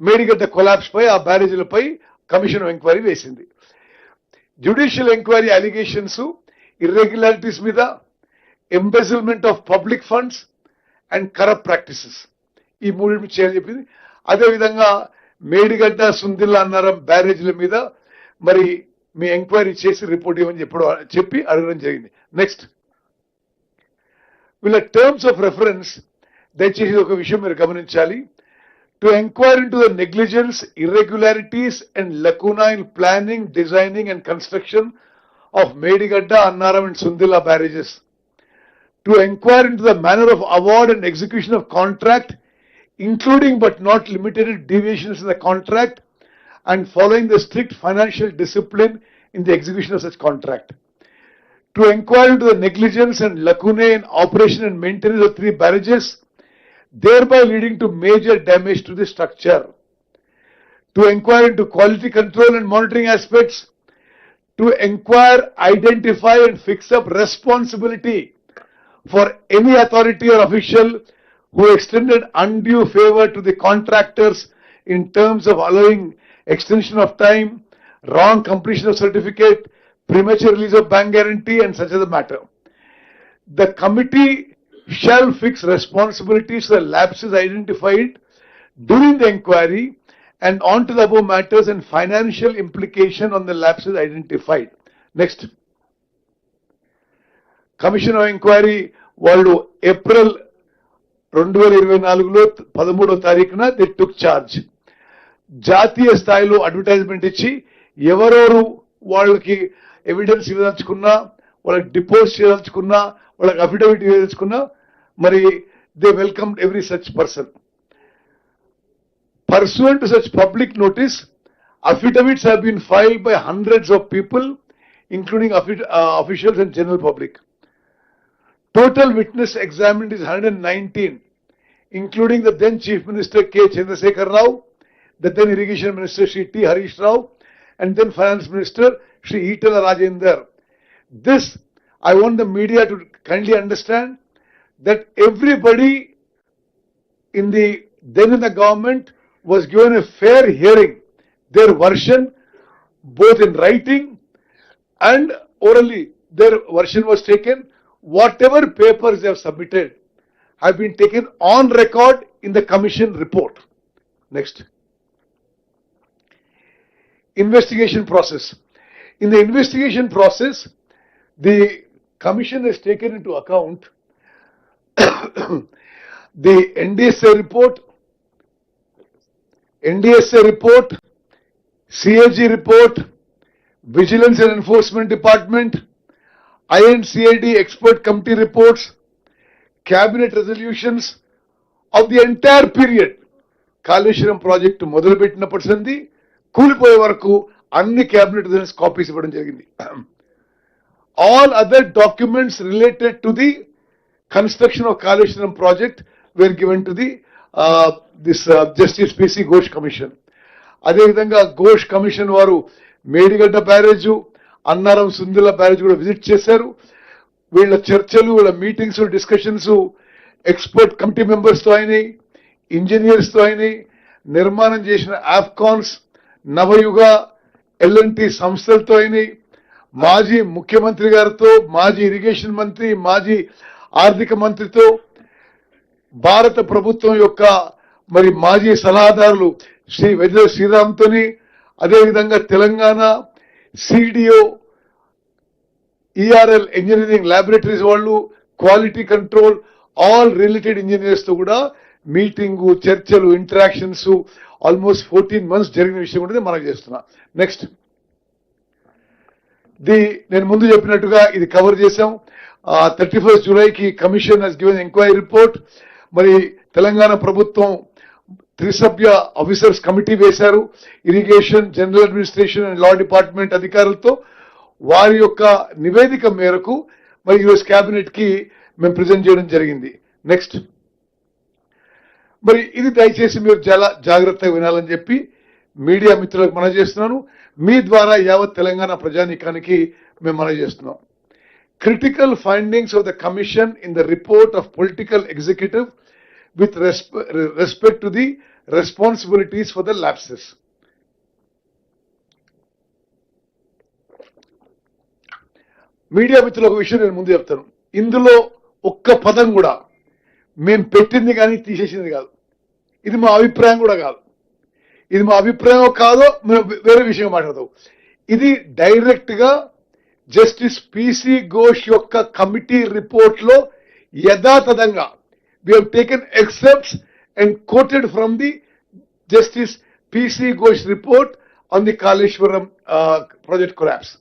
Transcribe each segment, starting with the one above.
Medigadda collapse పై, ఆ బ్యారేజీలపై కమిషన్ ఆఫ్ ఎంక్వైరీ వేసింది. జ్యుడిషియల్ ఎంక్వైరీ అలిగేషన్స్, ఇర్రెగ్యులారిటీస్ మీద, embezzlement of public funds and corrupt practices, ఈ మూడింటి చేయాలని చెప్పింది. అదేవిధంగా మేడిగడ్డ, సుందిల్లా అన్నారం బ్యారేజీల మీద మరి మీ ఎంక్వైరీ చేసి రిపోర్ట్ ఇవ్వని చెప్పి అడగడం జరిగింది. నెక్స్ట్, వీళ్ళ టర్మ్స్ ఆఫ్ రెఫరెన్స్ దయచేసి ఒక విషయం మీరు గమనించాలి. To enquire into the negligence, irregularities and లకూనా in planning, designing and construction of Medigadda, Annaram and Sundilla barrages. To inquire into the manner of award and execution of contract, including but not limited to deviations in the contract and following the strict financial discipline in the execution of such contract. To inquire into the negligence and lacunae in operation and maintenance of 3 barrages, thereby leading to major damage to the structure. To inquire into quality control and monitoring aspects. To inquire, identify and fix up responsibility for any authority or official who extended undue favor to the contractors in terms of allowing extension of time, wrong completion of certificate, premature release of bank guarantee and such as the matter. The committee shall fix responsibilities for the lapses identified during the inquiry and on to the above matters and financial implication on the lapses identified. Next. Commission of enquiry వాళ్ళు April 2024లో 13వ తారీఖున they took charge. జాతీయ స్థాయిలో advertisement ఇచ్చి ఎవరెవరు వాళ్ళకి evidence ఇవ్వదలుచుకున్నా, వాళ్ళకి డిపోజ్ చేయదలుచుకున్నా, వాళ్ళకి affidavit ఇవ్వదలుచుకున్నా మరి they welcome every such person. Pursuant to such public notice, affidavits have been filed by hundreds of people, including officials and general public. Total witness examined is 119, including the then Chief Minister K. Chandrasekhar Rao, the then Irrigation Minister Shri T. Harish Rao, and then Finance Minister Shri Itala Rajender. This, I want the media to kindly understand that everybody in the government was given a fair hearing. Their version, both in writing and orally, their version was taken. Whatever papers they have submitted have been taken on record in the commission report. Next. Investigation process. In the investigation process, the commission has taken into account the NDSA report, CAG report, Vigilance and Enforcement Department, INCAD expert committee reports, cabinet resolutions of the entire period. Kaleshwaram project మొదలుపెట్టినప్పటి నుండి కూలిపోయే వరకు అన్ని cabinet resolutions copies ఇవ్వడం జరిగింది. All other documents related to the construction of Kaleshwaram project were given to the Justice PC Ghosh Commission. అదేవిధంగా Ghosh commission వారు Medigadda barrage, Annaram Sundilla barrage కూడా విజిట్ చేశారు. వీళ్ళ చర్చలు, వీళ్ళ meetings, discussions expert committee members తో అయినాయి, ఇంజనీర్స్ తో అయినాయి, నిర్మాణం చేసిన ఆఫ్కాన్స్, నవయుగ, ఎల్ఎన్టీ సంస్థలతో అయినాయి, మాజీ ముఖ్యమంత్రి గారితో, మాజీ ఇరిగేషన్ మంత్రి, మాజీ ఆర్థిక మంత్రితో, భారత ప్రభుత్వం యొక్క మరి మాజీ సలహాదారులు శ్రీ వెజల శ్రీరామ్తోని, అదేవిధంగా తెలంగాణ సిడిఓ, ఈఆర్ఎల్ ఇంజనీరింగ్ ల్యాబొరేటరీస్ వాళ్ళు, quality control, all related engineers తో కూడా మీటింగు, చర్చలు, ఇంటరాక్షన్స్ ఆల్మోస్ట్ 14 months జరిగిన విషయం కూడా మనం చేస్తున్నాం. నెక్స్ట్, నేను ముందు చెప్పినట్టుగా ఇది కవర్ చేశాం. 31st జూలైకి commission has given enquiry report. మరి తెలంగాణ ప్రభుత్వం 3 సభ్య ఆఫీసర్స్ కమిటీ వేశారు. Irrigation, general administration and law department అధికారులతో వారి యొక్క నివేదిక మేరకు మరి యుఎస్ క్యాబినెట్ కి మేము ప్రెజెంట్ చేయడం జరిగింది. నెక్స్ట్, మరి ఇది దయచేసి మీరు చాలా జాగ్రత్తగా వినాలని చెప్పి మీడియా మిత్రులకు మనం చేస్తున్నాను. మీ ద్వారా యావత్ తెలంగాణ ప్రజానీకానికి మేము మనం చేస్తున్నాం. Critical findings of the commission in the report of political executive with respect to the responsibilities for the lapses. Media మిత్రులకు విషయం నేను ముందు చెప్తాను. ఇందులో ఒక్క పదం కూడా మేము పెట్టింది కానీ తీసేసింది కాదు. ఇది మా అభిప్రాయం కూడా కాదు. ఇది మా అభిప్రాయం కాదో మేము వేరే విషయం మాట్లాడతాం. ఇది డైరెక్ట్ గా జస్టిస్ పిసి ఘోష్ యొక్క కమిటీ రిపోర్ట్ లో యథాతథంగా we have taken excerpts and quoted from the Justice P.C. Ghosh report on the Kaleshwaram project collapse.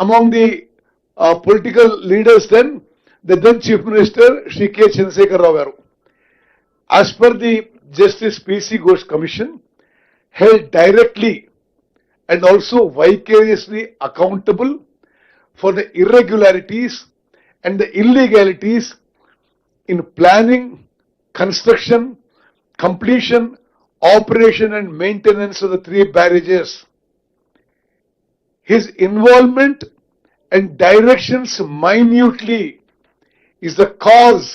Among the political leaders then, the then Chief Minister Shri K. Chandrasekhar Rao garu, as per the Justice P.C. Ghosh Commission, held directly and also vicariously accountable for the irregularities and the illegalities in planning, construction, completion, operation and maintenance of the 3 barrages. His involvement and directions minutely is the cause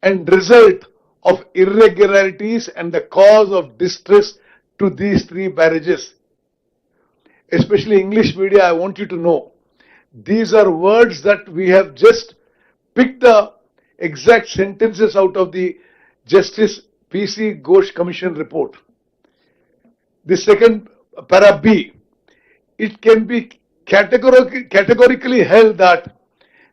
and result of irregularities and the cause of distress to these 3 barrages. Especially English media, I want you to know, these are words that we have just picked the exact sentences out of the Justice P.C. Ghosh Commission report. The second para B, it can be categorically held that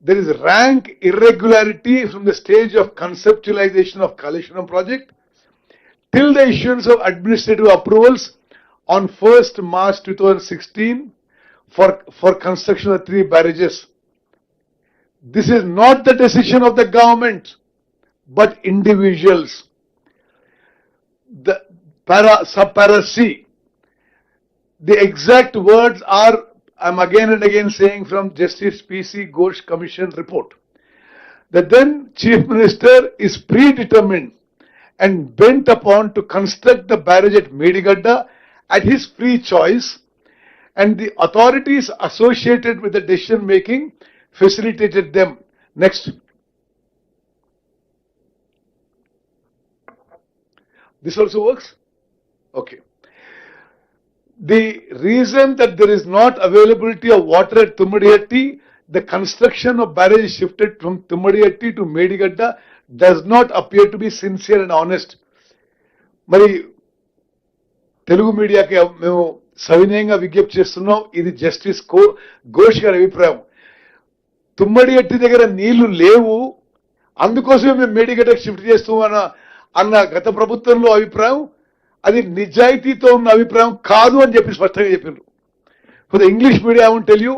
there is rank irregularity from the stage of conceptualization of Kaleshwaram project till the issuance of administrative approvals on 1st March 2016 for construction of 3 barrages. This is not the decision of the government, but individuals. The subpara C, the exact words are, I'm again and again saying from Justice P.C. Ghosh Commission report. The then Chief Minister is predetermined and bent upon to construct the barrage at Medigadda at his free choice, and the authorities associated with the decision making facilitated them. Next. This also works? Okay. The reason that there is not availability of water at Tummadihatti, the construction of barrage is shifted from Tummadihatti to Medigadda does not appear to be sincere and honest. మరి తెలుగు మీడియాకి మేము సవినయంగా విజ్ఞప్తి చేస్తున్నాం, ఇది justice Ghosh గారి అభిప్రాయం. తుమ్మడిగట్టి దగ్గర నీళ్లు లేవు, అందుకోసమే మేము మేడిగడ్డకు షిఫ్ట్ చేస్తాం అన్న గత ప్రభుత్వంలో అభిప్రాయం, అది నిజాయితీతో ఉన్న అభిప్రాయం కాదు అని చెప్పి స్పష్టంగా చెప్పారు. For the English media, I want to tell you,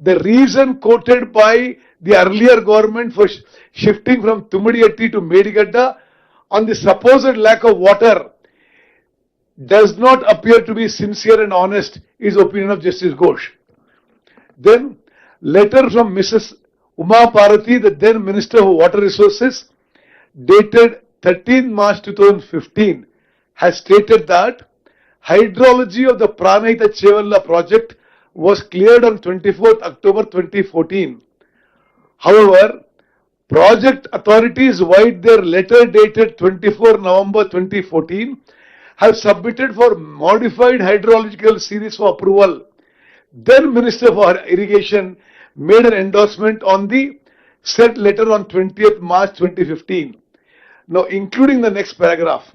the reason quoted by the earlier government for shifting from Tummadihatti to Medigadda on the supposed lack of water does not appear to be sincere and honest, is opinion of Justice Ghosh. Then, letter from Mrs. Uma Bharati, the then Minister of Water Resources, dated 13 March 2015, has stated that hydrology of the Pranahita Chevalla project was cleared on 24th October 2014. However, project authorities, via their letter dated 24 November 2014, have submitted for modified hydrological series for approval. Then Minister for Irrigation made an endorsement on the said letter on 20th March 2015. Now, including the next paragraph,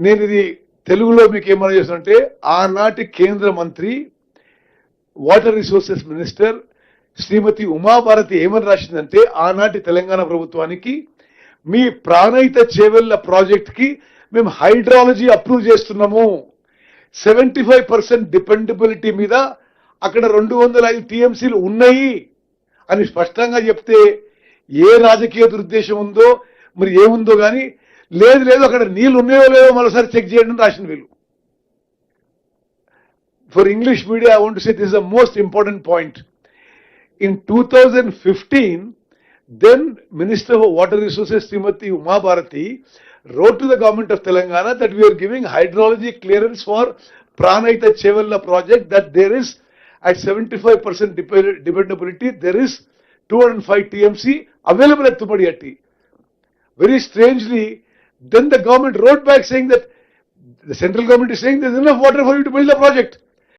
నేను ఇది తెలుగులో మీకు ఏమన్నా చేస్తుంటే, ఆనాటి కేంద్ర మంత్రి water resources minister శ్రీమతి ఉమాభారతి ఏమని రాసిందంటే, ఆనాటి తెలంగాణ ప్రభుత్వానికి మీ ప్రాణహిత చేవెళ్ల ప్రాజెక్ట్ కి మేము హైడ్రాలజీ అప్రూవ్ చేస్తున్నాము, 75% డిపెండబిలిటీ మీద అక్కడ 205 టీఎంసీలు ఉన్నాయి అని స్పష్టంగా చెప్తే, ఏ రాజకీయ దురుద్దేశం ఉందో మరి ఏముందో కానీ, లేదు అక్కడ నీళ్లు ఉన్నాయో లేవో మరోసారి చెక్ చేయండి అని రాసిన వీళ్ళు. For English media, I want to say this is the most important point. In 2015, then Minister for Water Resources Srimati Uma Bharati wrote to the government of Telangana that we are giving hydrology clearance for Pranahita Chevalla project, that there is at 75% dependability, there is 205 TMC available at Tummadihatti. Very strangely, then the government wrote back saying that the central government is saying there's enough water for you to build the project.